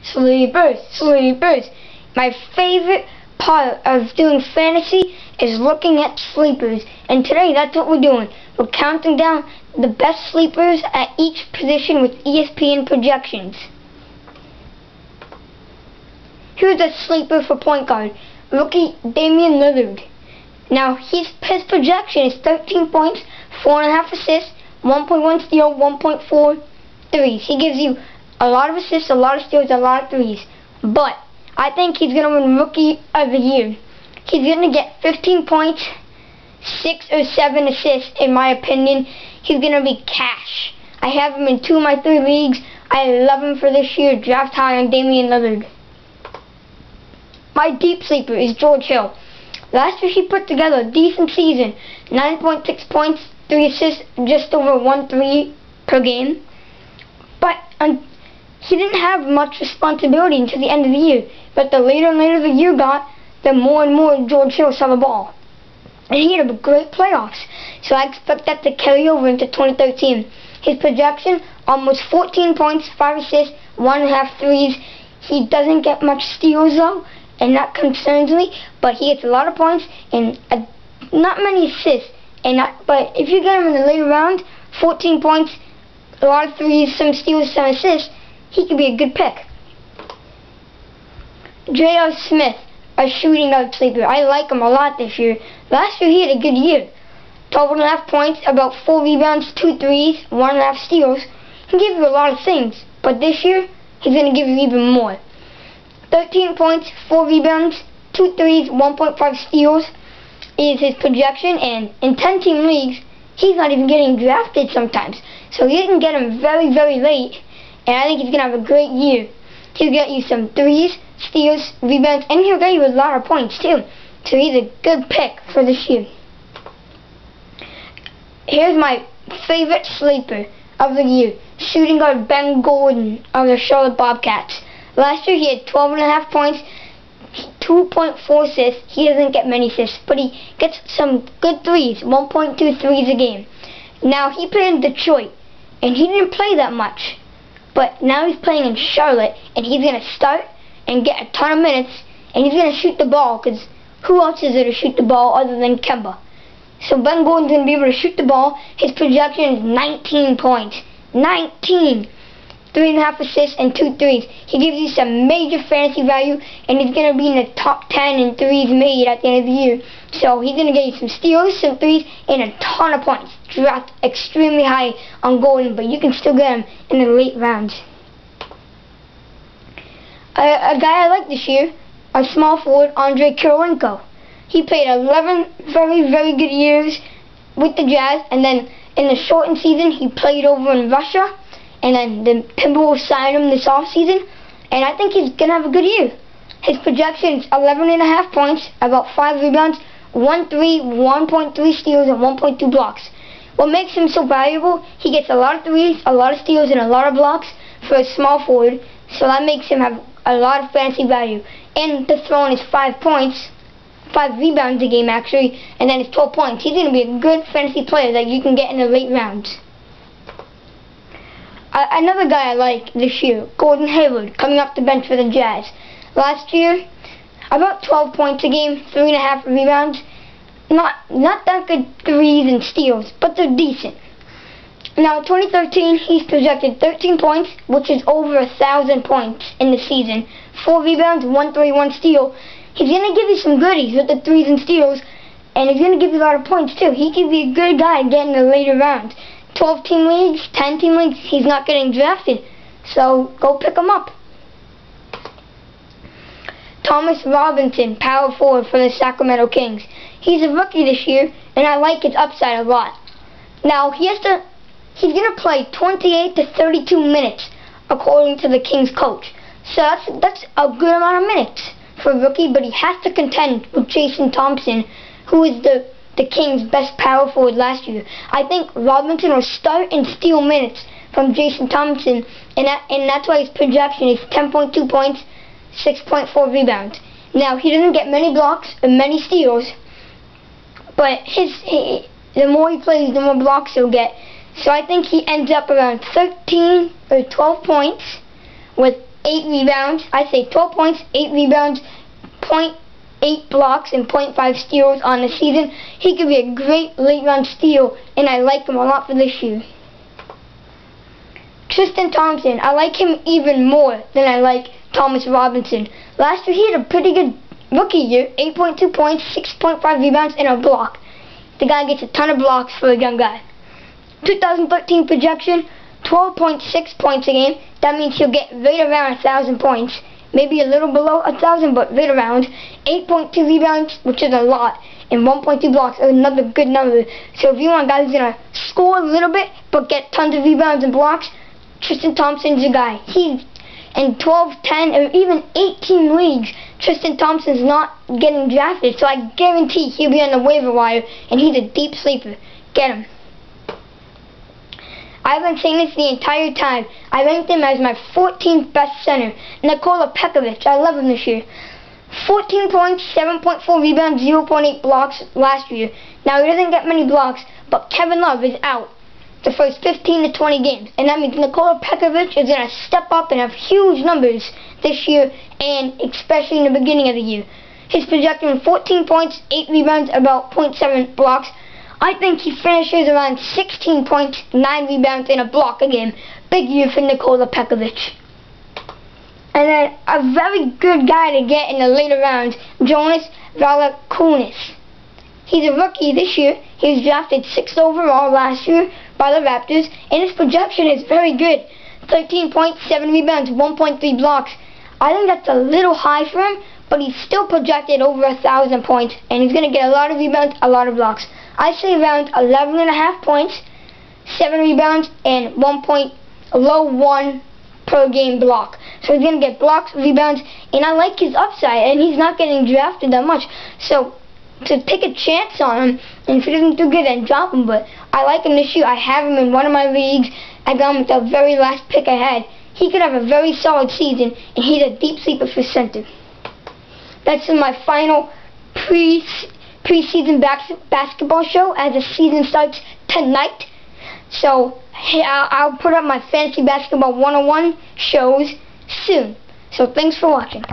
Sleepers, sleepers. My favorite part of doing fantasy is looking at sleepers. And today that's what we're doing. We're counting down the best sleepers at each position with ESPN projections. Here's a sleeper for point guard, rookie Damian Lillard. Now his projection is 13 points, 4.5 assists, 1.1 steal, 1.4 threes. He gives you a lot of assists, a lot of steals, a lot of threes. But I think he's going to win Rookie of the Year. He's going to get 15 points, 6 or 7 assists, in my opinion. He's going to be cash. I have him in 2 of my 3 leagues. I love him for this year. Draft high on Damian Lillard. My deep sleeper is George Hill. Last year he put together a decent season. 9.6 points, 3 assists, just over 1 3 per game. But he didn't have much responsibility until the end of the year. But the later and later the year got, the more and more George Hill saw the ball. And he had a great playoffs. So I expect that to carry over into 2013. His projection, almost 14 points, 5 assists, 1.5 threes. He doesn't get much steals though, and that concerns me. But he gets a lot of points and not many assists. But if you get him in the later round, 14 points, a lot of threes, some steals, some assists, he could be a good pick. J.R. Smith, a shooting guard sleeper. I like him a lot this year. Last year he had a good year. 12.5 points, about 4 rebounds, 2 threes, 1.5 steals. He can give you a lot of things, but this year he's going to give you even more. 13 points, 4 rebounds, 2 threes, 1.5 steals is his projection, and in 10-team leagues, he's not even getting drafted sometimes. So you can get him very, very late, and I think he's going to have a great year. He'll get you some threes, steals, rebounds, and he'll get you a lot of points too. So he's a good pick for this year. Here's my favorite sleeper of the year, shooting guard Ben Gordon of the Charlotte Bobcats. Last year he had 12.5 points, 2.4 assists. He doesn't get many assists, but he gets some good threes, 1.2 threes a game. Now he played in Detroit, and he didn't play that much. But now he's playing in Charlotte, and he's going to start and get a ton of minutes, and he's going to shoot the ball, because who else is there to shoot the ball other than Kemba? So Ben Gordon's going to be able to shoot the ball. His projection is 19 points. 19! 3.5 assists and 2 threes. He gives you some major fantasy value, and he's going to be in the top 10 in threes made at the end of the year. So he's going to get you some steals, some threes, and a ton of points. Draft extremely high on Gordon, but you can still get him in the late rounds. A guy I like this year, a small forward, Andre Kirilenko. He played 11 very, very good years with the Jazz, and then in the shortened season, he played over in Russia. And then the Timberwolves signed him this offseason, and I think he's going to have a good year. His projection is 11.5 points, about 5 rebounds, 1 3, 1.3 steals, and 1.2 blocks. What makes him so valuable, he gets a lot of threes, a lot of steals, and a lot of blocks for a small forward, so that makes him have a lot of fantasy value. And the throw in is 5 points, 5 rebounds a game actually, and then it's 12 points. He's going to be a good fantasy player that you can get in the late rounds. Another guy I like this year, Gordon Hayward, coming off the bench for the Jazz. Last year, about 12 points a game, 3.5 rebounds. Not that good threes and steals, but they're decent. Now, 2013, he's projected 13 points, which is over 1,000 points in the season. 4 rebounds, 1 3, 1 steal. He's going to give you some goodies with the threes and steals, and he's going to give you a lot of points too. He could be a good guy getting the later rounds. 12-team leagues, 10-team leagues, he's not getting drafted. So go pick him up. Thomas Robinson, power forward for the Sacramento Kings. He's a rookie this year, and I like his upside a lot. Now, he's going to play 28 to 32 minutes, according to the Kings coach. So that's a good amount of minutes for a rookie, but he has to contend with Jason Thompson, who is the Kings' best power forward last year. I think Robinson will start and steal minutes from Jason Thompson, and that's why his projection is 10.2 points, 6.4 rebounds. Now, he doesn't get many blocks and many steals, but the more he plays, the more blocks he'll get. So I think he ends up around 13 or 12 points with 8 rebounds. I say 12 points, 8 rebounds, 0.8 blocks, and 0.5 steals on the season. He could be a great late-round steal, and I like him a lot for this year. Tristan Thompson, I like him even more than I like Thomas Robinson. Last year he had a pretty good rookie year, 8.2 points, 6.5 rebounds, and a block. The guy gets a ton of blocks for a young guy. 2013 projection, 12.6 points a game. That means he'll get right around 1,000 points. Maybe a little below 1,000, but right around. 8.2 rebounds, which is a lot, and 1.2 blocks is another good number. So if you want a guy who's going to score a little bit, but get tons of rebounds and blocks, Tristan Thompson's your guy. He's in 12, 10, or even 18 leagues. Tristan Thompson's not getting drafted, so I guarantee he'll be on the waiver wire, and he's a deep sleeper. Get him. I've been saying this the entire time. I ranked him as my 14th best center. Nikola Pekovic, I love him this year. 14 points, 7.4 rebounds, 0.8 blocks last year. Now he doesn't get many blocks, but Kevin Love is out the first 15 to 20 games. And that means Nikola Pekovic is going to step up and have huge numbers this year, and especially in the beginning of the year. His projection, 14 points, 8 rebounds, about 0.7 blocks. I think he finishes around 16 points, 9 rebounds, and a block a game. Big year for Nikola Pekovic. And then a very good guy to get in the later rounds, Jonas Valanciunas. He's a rookie this year. He was drafted 6th overall last year by the Raptors, and his projection is very good. 13 points, 7 rebounds, 1.3 blocks. I think that's a little high for him, but he's still projected over 1,000 points, and he's going to get a lot of rebounds, a lot of blocks. I say around 11.5 points, 7 rebounds, and low 1 per game block. So he's going to get blocks, rebounds, and I like his upside, and he's not getting drafted that much. So to take a chance on him, and if he doesn't do good, then drop him. But I like him this year. I have him in one of my leagues. I got him with the very last pick I had. He could have a very solid season, and he's a deep sleeper for center. That's my final preseason basketball show, as the season starts tonight. So hey, I'll put up my fantasy basketball 101 shows soon. So thanks for watching.